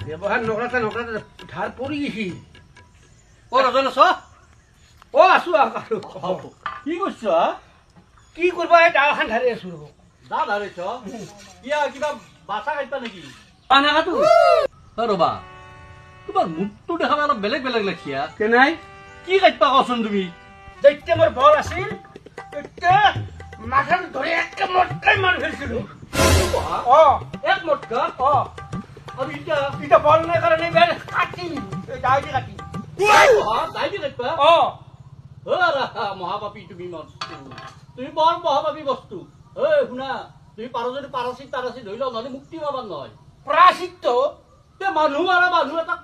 ব্যৱহাৰ নকৰাতে ধাৰ পৰি গৈছি ৰজন আছ আছো কি কৰিছ কি কৰবা এই দাওখান ধাৰি আছো দা ধাৰিছ কিবা বাচা খাইছা নেকি পানাকাটো ৰবা তোমাৰ মুখটো দেখালে অলপ বেলেগ বেলেগ লাগিছে কেনাই কি খাইছা কচোন তুমি যেতিয়া মোৰ বল আছিল তেতিয়া মাথাটো ধৰি একে মটকাই মাৰি ফেলছিলো এক মটকা আৰু এতিয়া বল নাই কাৰণে কাটিম দাইদি কাটিম দাইদি খাইছা মহাপাপী তুমি তুমি বৰ মহাপাপী বস্তু শুনা তুমি পাৰো যদি পাৰাচিত তাৰাচিত ধৰি লও নহলে মুক্তি পাবাৰ নহয় প্ৰাচিত্য মানুহ আৰু মানুহ এটা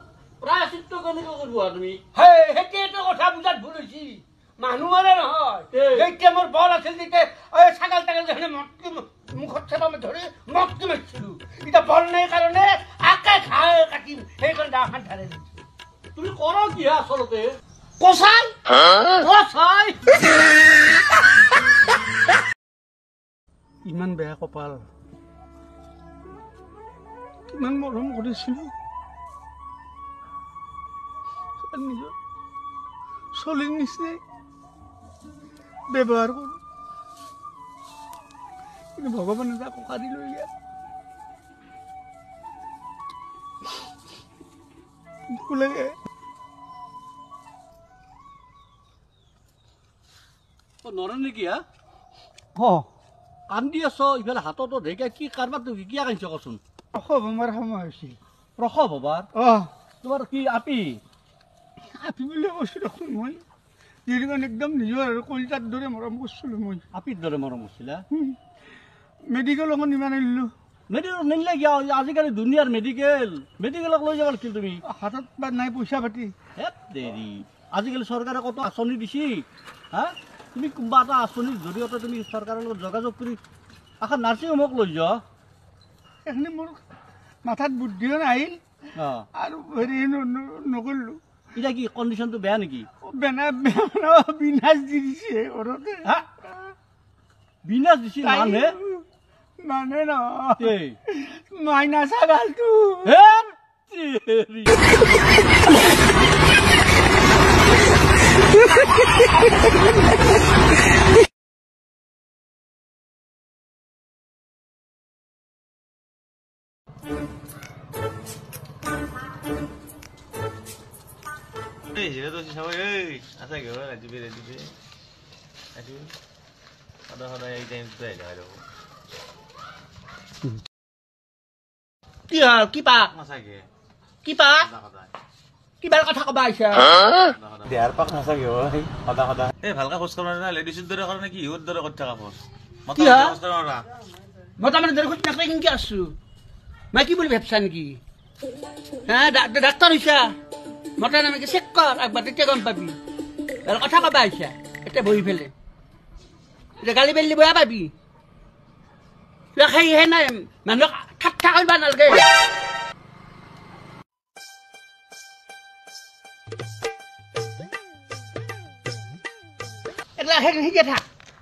প্ৰাচিত্য কেনেকৈ কৰিব তুমি সেইটো কথা বুজাত ভুল হৈছে মানুহ মানে নহয় যেতিয়া মোৰ বল আছিল তেতিয়া ছাগাল তাগাল যেনে মটকি মুখত চেপা ধৰি মটকি মাৰিছিলো এতিয়া বল নাই কাৰণে আকে খাই কাটিম সেইকাৰণে দাওখান ধাৰে দিছো তুমি কৰ কি আচলতে কচাই ইমান বেয়া কপাল কিমান মৰম কৰিছিলো নিজৰ চলিৰ নিচিনাই ব্যৱহাৰ কৰো কিন্তু ভগৱানে তাকো কাঢ়ি লৈ যায় দুখ লাগে নৰেন নেকি কান্দি আছ ইফালে হাততো ঢেকা কি কাৰবাৰ তুমি কিয় কান্দিছ কচোন প্ৰসৱ হোৱাৰ সময় হৈছিল প্ৰসৱ হবাৰ তোমাৰ কি আপি বুলি কৈছো দেখোন মই যিখন একদম নিজৰ আৰু কলিতাৰ দৰে মৰম কৰিছিলো মই আপিৰ দৰে মৰম কৰিছিলা মেডিকেল এখন ইমান আনিলো মেডিকেল নিলে কিয় আজিকালি দুনিয়াৰ মেডিকেলক লৈ যাব লাগিছিল তুমি হাতত নাই পইচা পাতি দেৰি আজিকালি চৰকাৰে কত আঁচনি দিছি তুমি কোনোবা এটা আঁচনিৰ জৰিয়তে তুমি চৰকাৰৰ লগত যোগাযোগ কৰি এখন নাৰ্ছিং হোমক লৈ যোৱা সেইখিনি মোৰ মাথাত বুদ্ধিও নাহিল আৰু হেৰি নকৰিলো এতিয়া কি কণ্ডিশ্যনটো বেয়া নেকি বিনাশ দি দিছে ঘৰতে বিনাশ দিছে মানে নহয় মাইনা ছাগালটো কিবাৰ কথা কবা আহিছা ভালকে খোজ কাঢ়া না লেডিজৰ দৰে কৰা নে কি ইহৰ দৰে কৰি থকা খোজ মতামানুহ দৰে খোজ নাকাঢ়ি কেনেকে আছো মই কি বুলি ভাবছা নেকি ডাক্তৰ হৈছা মতা নামে চেক কৰ একবাৰ তেতিয়া গম পাবি কথা কবা আহিছা এতিয়া বহি ফেলে এতিয়া গালি বেলি বেয়া পাবি সেইহে নাই মানুহক ঠাট্টা কৰিব নালাগে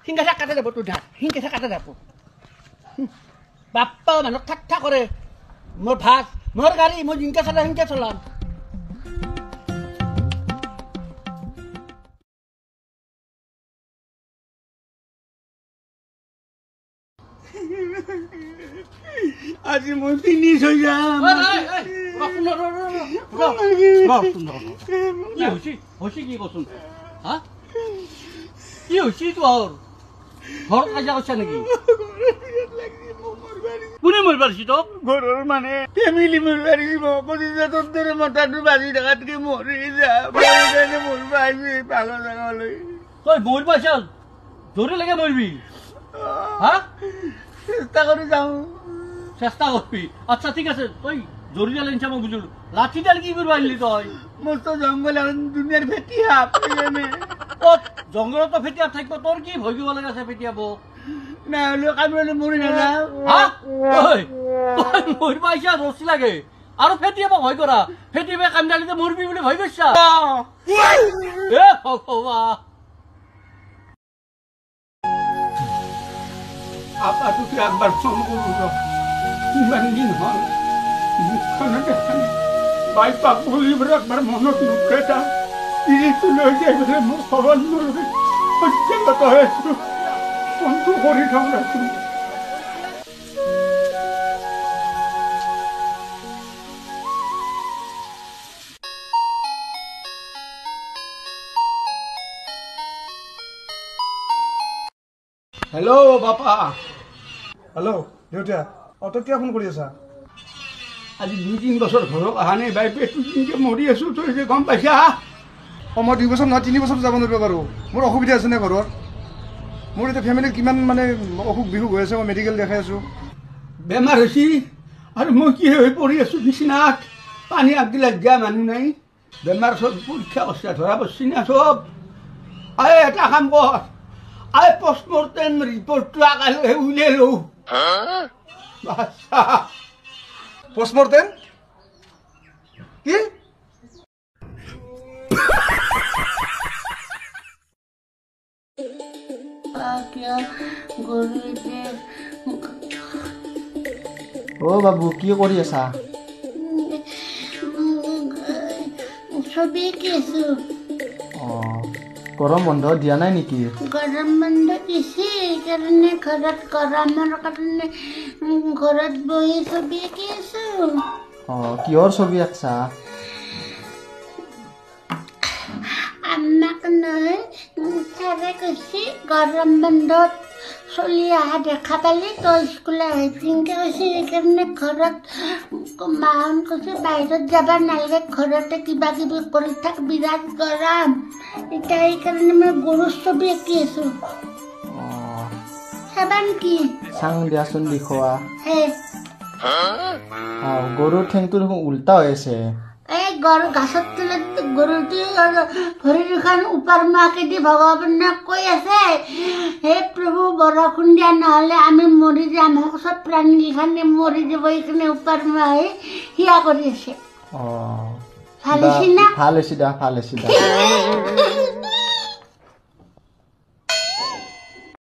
হিংকে থাক কাটা যাব তোৰ ধাক হিংকে থাক কাটা যাব বাপ্পা মানুহক ঠাট্টা কৰে মোৰ ভাত মোৰ গাড়ী মই হিংকে চলাম হিংকে চলাম আজি মই ফিনিছ হৈ যাম কি কচোন কি হৈছে তোৰ ঘৰত কাজিয়া কৰিছা নেকি কোনে মৰিব পাৰিছে তোক ঘৰৰ মানে ফেমিলি মৰিব পাৰিব তোৰ দৰে মতাটো বাজি থকাতকে মৰি যাম মৰিব আহিবি পাগল জাগালৈ তই মৰিব আহিছ জোৰে লাগে মৰিবি চেষ্টা কৰি যাওঁ চেষ্টা করবি আচ্ছা ঠিক আছে তুই জরিয়াল ইনশা মই বুঝলু লাঠিডাল কি করব আনলি তুই মোর তো জঙ্গল দুনিয়ার ফেটিয়াপ ও জঙ্গল তো ফেটিয়াপ থাকবো তোর কি ভয় গেল আছে ফেটিয়াবো না হলো কামড়ে মরি না না হ্যাঁ ওই মরি পাইছা রসি লাগে আর ফেটিয়াব ভয় করা ফেটিবে কামড়ালিতে মরবি বলে ভয় করছা এ ভগবান আপাটোকে একবার ফোন করব ইমান দিন হল মুখখানে দেখানি বাইপাক বলিবার একবার মনত নুখেটা তিরিটো লৈ যাই বলে মোৰ খবৰ নলবে সত্যগত হয়েছো ফোনটো কৰি থওঁ ৰাখো হেল্ল' বাপা হেল্ল' দেউতা অটো কিয় ফোন কৰি আছা আজি 2-3 বছৰ ঘৰত অহা নাই বাই পেটুকে মৰি আছো তই যে গম পাইছা মই 2 বছৰ নহয় 3 বছৰ যাব নোৱাৰিব বাৰু মোৰ অসুবিধা আছে নে ঘৰত মোৰ এতিয়া ফেমিলিত কিমান মানে অসুখ বিসুখ হৈ আছে মই মেডিকেল দেখাই আছোঁ বেমাৰ হৈছে আৰু মই কি হৈ পৰি আছো বিচনাত পানী আগগিলাচ দিয়া মানুহ নাই বেমাৰ চব পৰীক্ষা কৰিছে ধৰা পৰছি না চব আই এটা কাম কৰ আই পষ্টমৰ্টেম ৰিপৰ্টটো আগালৈ উলিয়াই লওঁ পষ্টমৰ্টেম কি অ' বাবু কি কৰি আছা ছবি আঁকিছো অঁ গৰম বন্ধ দিয়া নাই নেকি গৰম বন্ধ দিছে সেইকাৰণে ঘৰত গৰমৰ কাৰণে ঘৰত বহি ছবি আঁকি আছো অঁ কিহৰ ছবি আঁকছা আমাক নহয় ছাৰে কৈছে গৰম বন্ধত চলি অহা দেখা পালি তই স্কুলত আহিছিংকে কৈছে সেইকাৰণে ঘৰত মাহঁত কৈছে বাহিৰত যাব নালাগে ঘৰতে কিবা কিবি কৰি থাক বিৰাট গৰম এতিয়া সেইকাৰণে মই গৰুৰ ছবি আঁকি আছো অঁ চাবা নেকি চাং দিয়াচোন দেখুওৱা হে গৰুৰ ঠেংটো দেখোন উল্টা হৈ আছে এই গৰু গাছৰ তলত গৰুটো ভৰি দুখন ওপৰ মুৱাকে দি ভগৱানক কৈ আছে হে প্ৰভু বৰষুণ দিয়া নহ'লে আমি মৰি যাম চব প্ৰাণীখানে মৰি যাব এইখানে ওপৰ মুৱা হৈ হিয়া কৰি আছে অঁ ভাল হৈছে না ভাল হৈছে দিয়া